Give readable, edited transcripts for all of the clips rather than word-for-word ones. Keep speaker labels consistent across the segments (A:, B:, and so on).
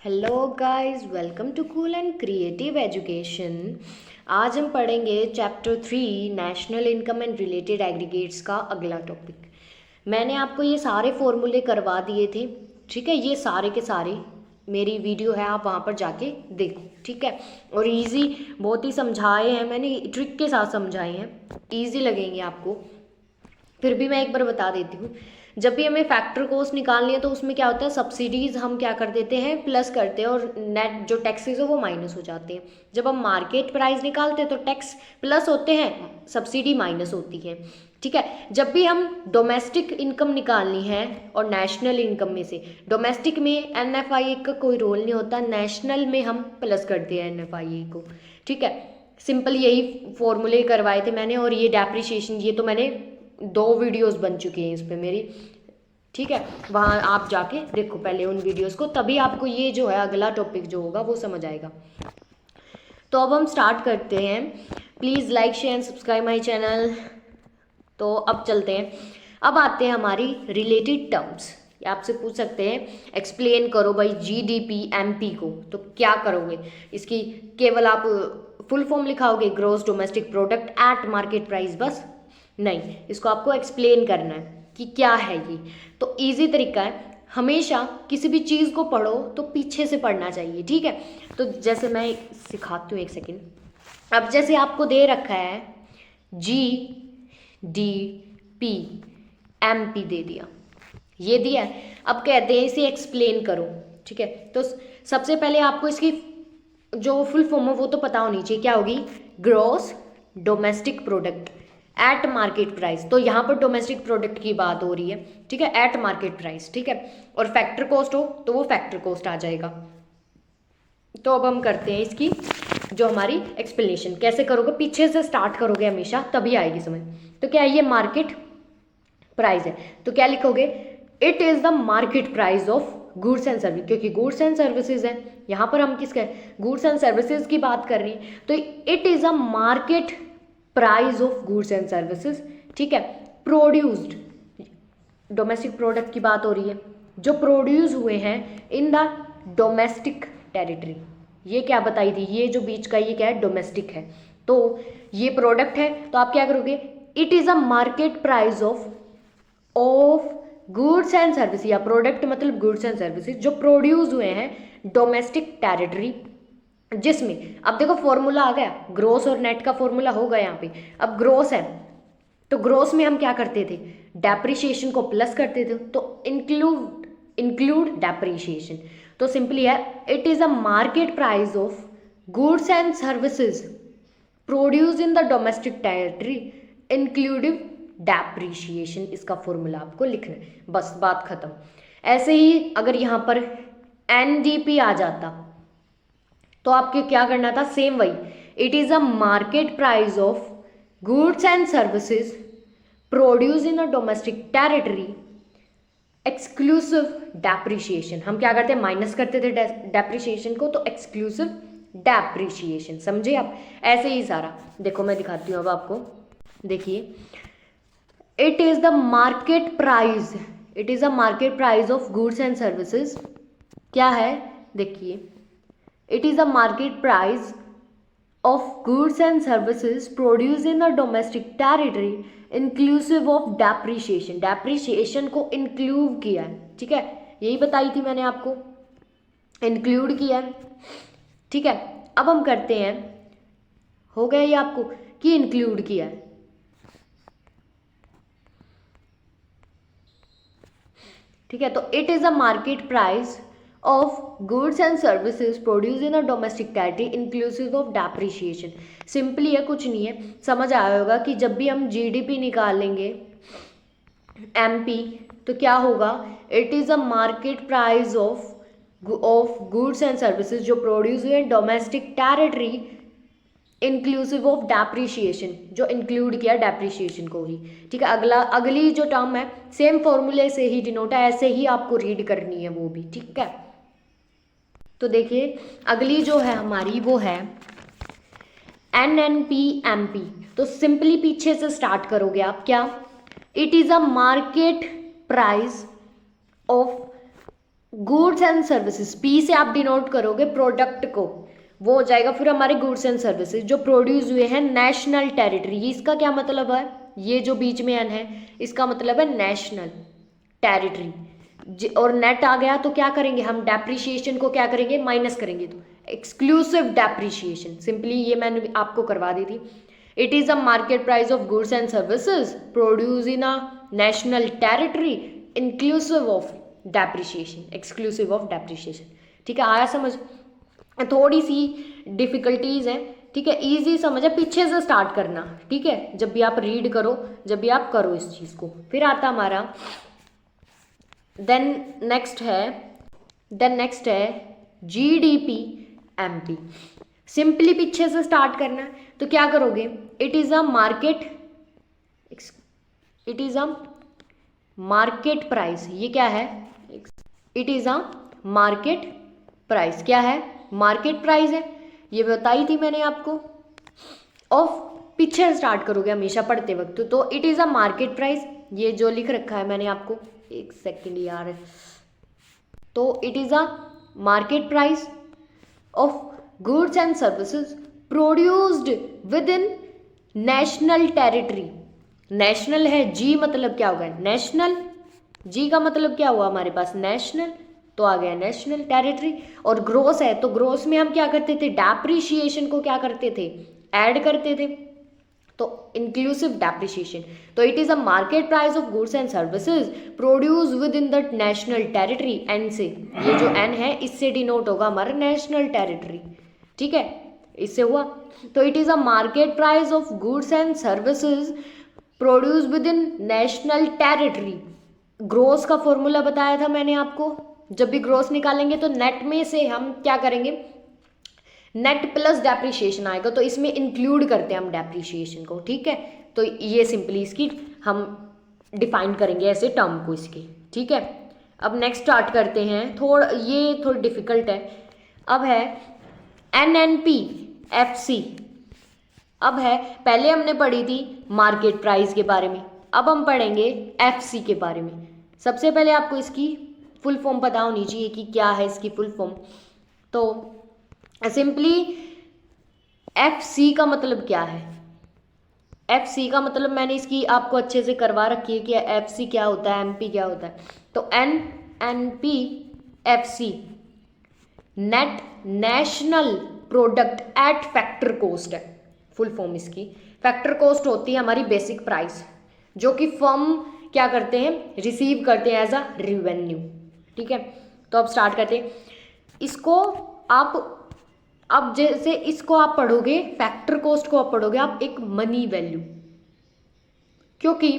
A: Hello guys, welcome to cool and creative education. आज हम पढ़ेंगे chapter 3 national income and related aggregates का अगला टॉपिक। मैंने आपको ये सारे फॉर्मूले करवा दिए थे, ठीक है। ये सारे के सारे मेरी वीडियो है, आप वहाँ पर जाके देखो, ठीक है। और इजी बहुत ही समझाए हैं मैंने, ट्रिक के साथ समझाए हैं, इजी लगेंगे आपको। फिर भी मैं एक बार बता देती हूँ, जब भी हमें फैक्टर कॉस्ट निकालनी है तो उसमें क्या होता है, सब्सिडीज़ हम क्या कर देते हैं, प्लस करते हैं, और नेट जो टैक्सेस है वो माइनस हो जाते हैं। जब हम मार्केट प्राइस निकालते हैं तो टैक्स प्लस होते हैं, सब्सिडी माइनस होती है, ठीक है। जब भी हम डोमेस्टिक इनकम निकालनी है और नेशनल इनकम में से, डोमेस्टिक में NFIA का कोई रोल नहीं होता, नेशनल में हम प्लस करते हैं NFIA को, ठीक है। सिंपल यही फॉर्मूले करवाए थे मैंने। और ये डेप्रिसिएशन, ये तो मैंने 2 वीडियोस बन चुकी हैं इस पे मेरी, ठीक है। वहाँ आप जाके देखो पहले उन वीडियोस को, तभी आपको ये जो है अगला टॉपिक जो होगा वो समझ आएगा। तो अब हम स्टार्ट करते हैं। Please like share and subscribe my channel. तो अब चलते हैं, अब आते हैं हमारी रिलेटेड टर्म्स। आपसे पूछ सकते हैं एक्सप्लेन करो भाई GDP MP को, तो क्या करोगे इसकी? केवल आप फुल फॉर्म लिखाओगे, gross domestic product at market price, बस नहीं, इसको आपको एक्सप्लेन करना है कि क्या है ये। तो इजी तरीका है, हमेशा किसी भी चीज़ को पढ़ो तो पीछे से पढ़ना चाहिए, ठीक है। तो जैसे मैं सिखाती हूँ, एक सेकेंड। अब जैसे आपको दे रखा है GDP MP दे दिया, ये दिया है। अब कहते हैं इसे एक्सप्लेन करो, ठीक है। तो सबसे पहले आपको इसकी जो फुल फॉर्म है वो तो पता होनी चाहिए, क्या होगी? Gross domestic product at market price. तो यहाँ पर डोमेस्टिक प्रोडक्ट की बात हो रही है, ठीक है, एट मार्केट प्राइस, ठीक है। और फैक्टर कॉस्ट हो तो वो फैक्टर कॉस्ट आ जाएगा। तो अब हम करते हैं इसकी जो हमारी एक्सप्लेनेशन। कैसे करोगे? पीछे से स्टार्ट करोगे हमेशा, तभी आएगी समझ। तो क्या है, ये मार्केट प्राइस है, तो क्या लिखोगे? It is the market price of goods and service, क्योंकि गुड्स एंड सर्विसेज है यहाँ पर, हम किसके गुड्स एंड सर्विसेज की बात कर रहे हैं। तो it is a market price of goods and services, ठीक है। प्रोड्यूस्ड, डोमेस्टिक प्रोडक्ट की बात हो रही है, जो प्रोड्यूस हुए हैं इन द डोमेस्टिक टेरिटरी। ये क्या बताई थी, ये जो बीच का ये क्या है, डोमेस्टिक है। तो ये प्रोडक्ट है, तो आप क्या करोगे? It is a market price of goods and service, या प्रोडक्ट मतलब गुड्स एंड सर्विसेज जो प्रोड्यूस हुए हैं डोमेस्टिक टेरिटरी, जिसमें अब देखो फॉर्मूला आ गया, ग्रोस और नेट का फॉर्मूला हो गया यहाँ पे। अब ग्रोस है तो ग्रोस में हम क्या करते थे, डेप्रिसिएशन को प्लस करते थे, तो इंक्लूड डेप्रिसिएशन। तो सिंपली है, it is a market price of goods and services produce in the domestic territory inclusive depreciation. इसका फॉर्मूला आपको लिखना है, बस बात खत्म। ऐसे ही अगर यहाँ पर NDP आ जाता तो आपके क्या करना था, सेम वही, it is a market price of goods and services produce in a domestic territory exclusive depreciation. हम क्या करते हैं, माइनस करते थे डेप्रिसिएशन को, तो एक्सक्लूसिव डेप्रिसिएशन, समझे आप? ऐसे ही सारा देखो, मैं दिखाती हूँ अब आपको, देखिए। It is the market price, it is a market price of goods and services, क्या है देखिए, it is a market price of goods and services produced in the domestic territory inclusive of depreciation। depreciation को include किया है, ठीक है, यही बताई थी मैंने आपको, include किया है, ठीक है। अब हम करते हैं, हो गया ये आपको कि include किया है, ठीक है। तो it is a market price of goods and services produced in a domestic territory inclusive of depreciation। Simply है, कुछ नहीं है, समझ आया होगा कि जब भी हम GDP निकालेंगे MP तो क्या होगा, it is a market price of goods and services जो प्रोड्यूस हुए domestic territory inclusive of depreciation, जो इंक्लूड किया डेप्रिसिएशन को ही, ठीक है। अगली जो टर्म है सेम फॉर्मूले से ही डिनोट है, ऐसे ही आपको रीड करनी है वो भी, ठीक है। तो देखिए अगली जो है हमारी वो है NNP MP। तो सिंपली पीछे से स्टार्ट करोगे आप, क्या? It is a market price of goods and services, P से आप डिनोट करोगे प्रोडक्ट को, वो हो जाएगा फिर हमारे गुड्स एंड सर्विसेज जो प्रोड्यूस हुए हैं नेशनल टेरिटरी। इसका क्या मतलब है, ये जो बीच में एन है इसका मतलब है नेशनल टेरिटरी। और नेट आ गया तो क्या करेंगे हम, डेप्रिशिएशन को क्या करेंगे, माइनस करेंगे, तो एक्सक्लूसिव डेप्रिशिएशन, सिंपली ये मैंने आपको करवा दी थी। It is a market price of goods and services produce in a national territory inclusive of depreciation, exclusive of depreciation. ठीक है, आया समझ। थोड़ी सी डिफिकल्टीज हैं, ठीक है, इजी समझ है, पीछे से स्टार्ट करना, ठीक है, जब भी आप रीड करो, जब भी आप करो इस चीज को। फिर आता हमारा देन नेक्स्ट है जीडीपी एमपी। सिंपली पीछे से स्टार्ट करना है, तो क्या करोगे, it is a market price, ये क्या है, it is a market price, क्या है, मार्केट प्राइस है, ये बताई थी मैंने आपको। ऑफ, पीछे स्टार्ट करोगे हमेशा पढ़ते वक्त, तो it is a market price, ये जो लिख रखा है मैंने आपको, एक सेकंड यार, तो it is a market price of goods and services produced with in national territory. National है, जी मतलब क्या होगा, नेशनल, जी का मतलब क्या हुआ हमारे पास, नेशनल, तो आ गया नेशनल टेरिटरी। और ग्रोस है, तो ग्रोस में हम क्या करते थे, डेप्रिशिएशन को क्या करते थे, ऐड करते थे, तो इंक्लूसिव डेप्रिशिएशन। तो it is a market price of goods and services produce within the national territory, एन से, ये जो एन है इससे डिनोट होगा हमारा नेशनल टेरिटरी, ठीक है, इससे हुआ। तो it is a market price of goods and services produce within national territory. Gross का फॉर्मूला बताया था मैंने आपको, जब भी ग्रोस निकालेंगे तो नेट में से हम क्या करेंगे, नेट प्लस डेप्रिशिएशन आएगा, तो इसमें इंक्लूड करते हैं हम डेप्रिशिएशन को, ठीक है। तो ये सिंपली इसकी हम डिफाइन करेंगे ऐसे टर्म को इसके, ठीक है। अब नेक्स्ट स्टार्ट करते हैं, ये थोड़ी डिफिकल्ट है। अब है NNP-FC। अब है, पहले हमने पढ़ी थी मार्केट प्राइस के बारे में, अब हम पढ़ेंगे FC के बारे में। सबसे पहले आपको इसकी फुल फॉर्म पता होनी चाहिए कि क्या है इसकी फुल फॉर्म। तो सिंपली FC का मतलब क्या है, FC का मतलब मैंने इसकी आपको अच्छे से करवा रखी है कि FC क्या होता है, MP क्या होता है। तो NNP-FC net national product at factor cost है फुल फॉर्म इसकी। फैक्टर कॉस्ट होती है हमारी बेसिक प्राइस, जो कि फर्म क्या करते हैं, रिसीव करते हैं एज अ रिवेन्यू, ठीक है। तो अब स्टार्ट करते हैं इसको। आप अब जैसे इसको आप पढ़ोगे, फैक्टर कॉस्ट को आप पढ़ोगे आप एक मनी वैल्यू, क्योंकि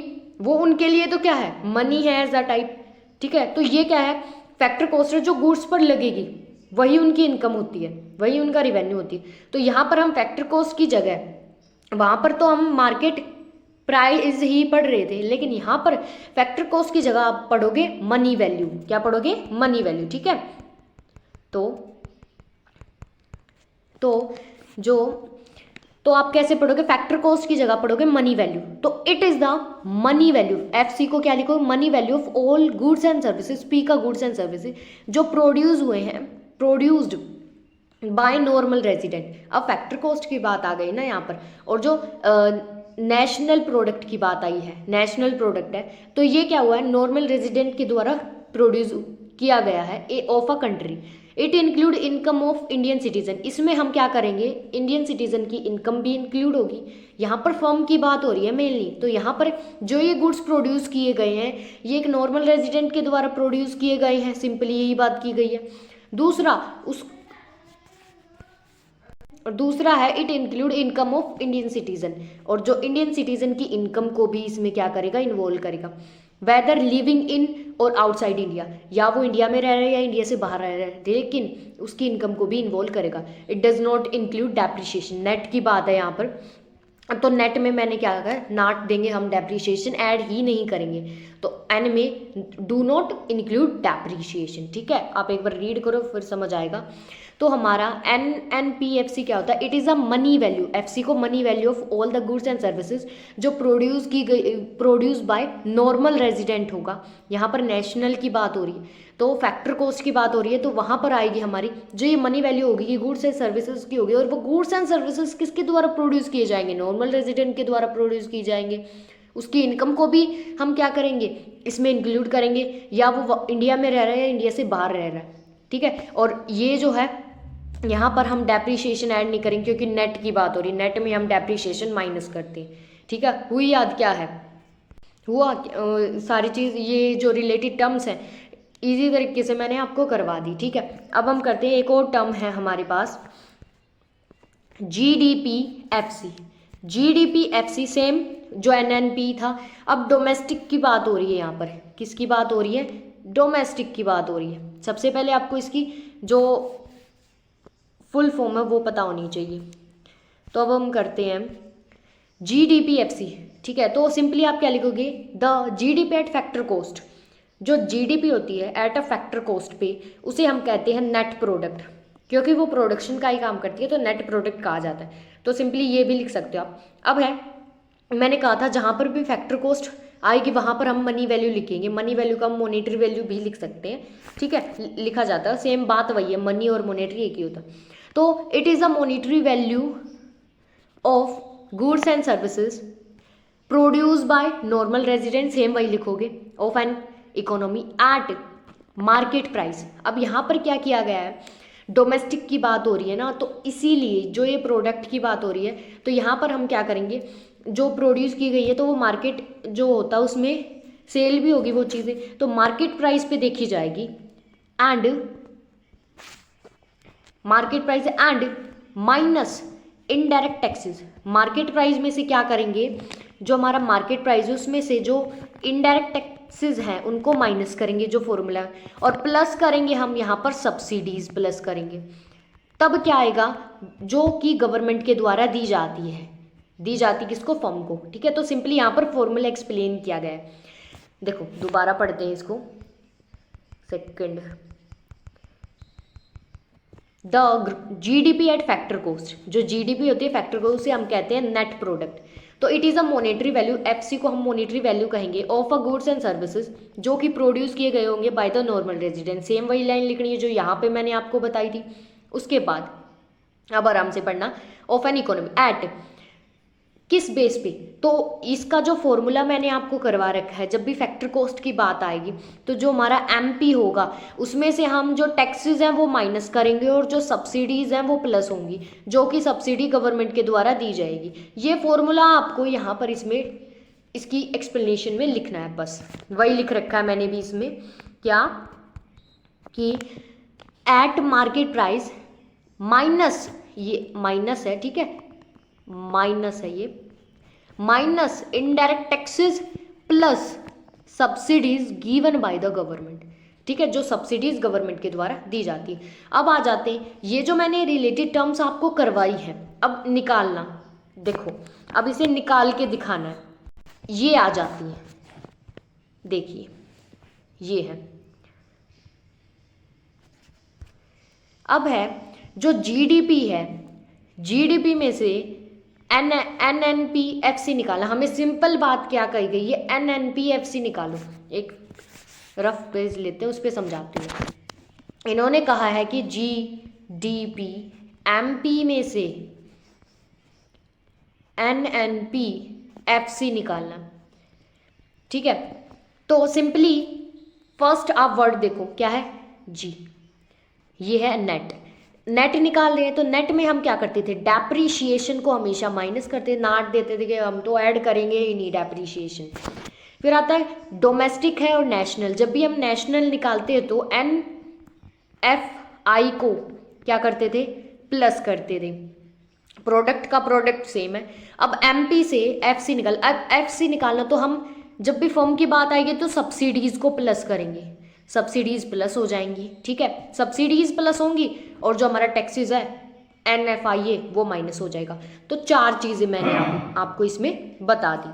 A: वो उनके लिए तो क्या है, मनी है एज अ टाइप, ठीक है। तो ये क्या है, फैक्टर कॉस्ट है, जो गुड्स पर लगेगी वही उनकी इनकम होती है, वही उनका रिवेन्यू होती है। तो यहाँ पर हम फैक्टर कॉस्ट की जगह, वहाँ पर तो हम मार्केट प्राइस ही पढ़ रहे थे, लेकिन यहाँ पर फैक्टर कॉस्ट की जगह आप पढ़ोगे मनी वैल्यू। क्या पढ़ोगे, मनी वैल्यू, ठीक है। तो आप कैसे पढ़ोगे, फैक्टर कॉस्ट की जगह पढ़ोगे मनी वैल्यू। तो it is the money value, FC को क्या लिखो, money value of all goods and services, P का गुड्स एंड सर्विसेज जो प्रोड्यूस हुए हैं, प्रोड्यूस्ड बाय नॉर्मल रेजिडेंट। अब फैक्टर कॉस्ट की बात आ गई ना यहाँ पर, और जो नेशनल प्रोडक्ट की बात आई है, नेशनल प्रोडक्ट है, तो ये क्या हुआ है, नॉर्मल रेजिडेंट के द्वारा प्रोड्यूस किया गया है of a country. It include income of Indian citizen, इसमें हम क्या करेंगे, इंडियन सिटीजन की इनकम भी इंक्लूड होगी। यहाँ पर फर्म की बात हो रही है मेनली, तो यहाँ पर जो ये गुड्स प्रोड्यूस किए गए हैं ये एक नॉर्मल रेजिडेंट के द्वारा प्रोड्यूस किए गए हैं, सिंपली यही बात की गई है। दूसरा है it include income of Indian citizen, और जो इंडियन सिटीजन की इनकम को भी इसमें क्या करेगा, इन्वॉल्व करेगा, वेदर लिविंग इन और आउटसाइड इंडिया, या वो इंडिया में रह रहे हैं या इंडिया से बाहर रह रहे हैं, लेकिन उसकी इनकम को भी इन्वॉल्व करेगा। It does not include depreciation, net की बात है यहाँ पर, तो नेट में मैंने क्या कहा, नॉट देंगे हम, डेप्रिशिएशन ऐड ही नहीं करेंगे। तो एन में डू नॉट इंक्लूड डेप्रिशिएशन, ठीक है। आप एक बार रीड करो फिर समझ आएगा। तो हमारा NNP-FC क्या होता है, it is a money value, FC को money value of all the goods and services जो प्रोड्यूस बाय नॉर्मल रेजिडेंट होगा, यहाँ पर नेशनल की बात हो रही है। तो फैक्टर कॉस्ट की बात हो रही है, तो वहाँ पर आएगी हमारी जो ये मनी वैल्यू होगी ये गुड्स एंड सर्विसेज की होगी, और वो गुड्स एंड सर्विसेज किसके द्वारा प्रोड्यूस किए जाएंगे, नॉर्मल रेजिडेंट के द्वारा प्रोड्यूस किए जाएंगे। उसकी इनकम को भी हम क्या करेंगे, इसमें इंक्लूड करेंगे, या वो इंडिया में रह रहा है या इंडिया से बाहर रह रहा है, ठीक है। और ये जो है यहाँ पर हम डेप्रीशिएशन ऐड नहीं करेंगे क्योंकि नेट की बात हो रही है, नेट में हम डेप्रीशिएशन माइनस करते हैं, ठीक है। हुई याद क्या है, हुआ सारी चीज़, ये जो रिलेटेड टर्म्स हैं इजी तरीके से मैंने आपको करवा दी, ठीक है। अब हम करते हैं, एक और टर्म है हमारे पास GDP-FC। GDP-FC सेम जो NNP था। अब डोमेस्टिक की बात हो रही है, यहाँ पर किसकी बात हो रही है, डोमेस्टिक की बात हो रही है। सबसे पहले आपको इसकी जो फुल फॉर्म है वो पता होनी चाहिए। तो अब हम करते हैं GDP-FC, ठीक है। तो सिंपली आप क्या लिखोगे, the GDP eight factor cost. जो GDP होती है एट अ फैक्टर कॉस्ट पे, उसे हम कहते हैं नेट प्रोडक्ट, क्योंकि वो प्रोडक्शन का ही काम करती है तो नेट प्रोडक्ट कहा जाता है। तो सिंपली ये भी लिख सकते हो आप। अब है, मैंने कहा था जहाँ पर भी फैक्टर कॉस्ट आएगी वहाँ पर हम मनी वैल्यू लिखेंगे, मनी वैल्यू का हम मॉनेटरी वैल्यू भी लिख सकते हैं, ठीक है, लिखा जाता है, सेम बात वही है, मनी और मॉनेटरी एक ही होता है। तो it is a monetary value of goods and services produce by normal resident, same वही लिखोगे, of an economy eight market price. अब यहाँ पर क्या किया गया है, डोमेस्टिक की बात हो रही है ना, तो इसीलिए जो ये प्रोडक्ट की बात हो रही है, तो यहाँ पर हम क्या करेंगे, जो प्रोड्यूस की गई है तो वो मार्केट जो होता है उसमें सेल भी होगी वो चीज़ें, तो मार्केट प्राइस पे देखी जाएगी, and market price and minus indirect taxes. Market price में से क्या करेंगे, जो हमारा मार्केट प्राइस है उसमें से जो इनडायरेक्ट टैक्सेस हैं उनको माइनस करेंगे, जो फॉर्मूला है, और प्लस करेंगे हम यहाँ पर सब्सिडीज प्लस करेंगे। तब क्या आएगा, जो कि गवर्नमेंट के द्वारा दी जाती है, दी जाती किसको, फर्म को, ठीक है। तो सिंपली यहाँ पर फॉर्मूला एक्सप्लेन किया गया है। देखो दोबारा पढ़ते हैं इसको, second, the GDP eight factor cost. जो GDP होती है फैक्टर कॉस्ट से हम कहते हैं नेट प्रोडक्ट। तो it is a monetary value, FC को हम मॉनेटरी वैल्यू कहेंगे, of a goods and services जो कि प्रोड्यूस किए गए होंगे by the normal resident. Same वही लाइन लिखनी है जो यहाँ पे मैंने आपको बताई थी। उसके बाद अब आराम से पढ़ना, ऑफ एन इकोनॉमी एट, किस बेस पे, तो इसका जो फॉर्मूला मैंने आपको करवा रखा है, जब भी फैक्टर कॉस्ट की बात आएगी तो जो हमारा MP होगा उसमें से हम जो टैक्सेस हैं वो माइनस करेंगे और जो सब्सिडीज़ हैं वो प्लस होंगी, जो कि सब्सिडी गवर्नमेंट के द्वारा दी जाएगी। ये फॉर्मूला आपको यहाँ पर इसमें इसकी एक्सप्लेनेशन में लिखना है, बस वही लिख रखा है मैंने भी इसमें, क्या कि एट मार्केट प्राइस माइनस, ये माइनस है, ठीक है, माइनस है ये, minus indirect taxes plus subsidies given by the government, ठीक है, जो सब्सिडीज गवर्नमेंट के द्वारा दी जाती है। अब आ जाते हैं, ये जो मैंने रिलेटेड टर्म्स आपको करवाई है, अब निकालना, देखो अब इसे निकाल के दिखाना है, ये आ जाती है, देखिए ये है। अब है जो GDP है, GDP में से NNP-FC निकाला। हमें सिंपल बात क्या कही गई है, NNP-FC निकालो। एक रफ पेज लेते हैं, उस पर समझाती हूँ। इन्होंने कहा है कि GDP MP में से NNP-FC निकालना, ठीक है। तो सिंपली फर्स्ट आप वर्ड देखो क्या है, G, ये है नेट, नेट निकाल रहे हैं। तो नेट में हम क्या करते थे, डेप्रीशिएशन को हमेशा माइनस करते थे, नाट देते थे कि हम तो ऐड करेंगे ही नहीं डेप्रीशिएशन। फिर आता है डोमेस्टिक है और नेशनल। जब भी हम नेशनल निकालते हैं तो NFI को क्या करते थे, प्लस करते थे। प्रोडक्ट का प्रोडक्ट सेम है। अब MP से FC निकाल, अब FC निकालना तो हम जब भी फर्म की बात आएगी तो सब्सिडीज को प्लस करेंगे, सब्सिडीज प्लस हो जाएंगी, ठीक है, सब्सिडीज प्लस होंगी और जो हमारा टैक्सेस है NFIA वो माइनस हो जाएगा। तो चार चीज़ें मैंने आपको इसमें बता दी।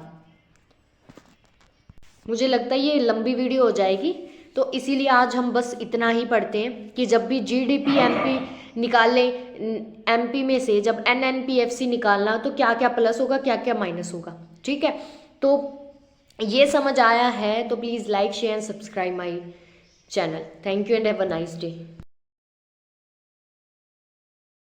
A: मुझे लगता है ये लंबी वीडियो हो जाएगी, तो इसीलिए आज हम बस इतना ही पढ़ते हैं कि जब भी GDP MP निकालें, MP में से जब NNP-FC निकालना तो क्या क्या प्लस होगा, क्या क्या माइनस होगा, ठीक है। तो ये समझ आया है तो please like share and subscribe my channel. Thank you and have a nice day.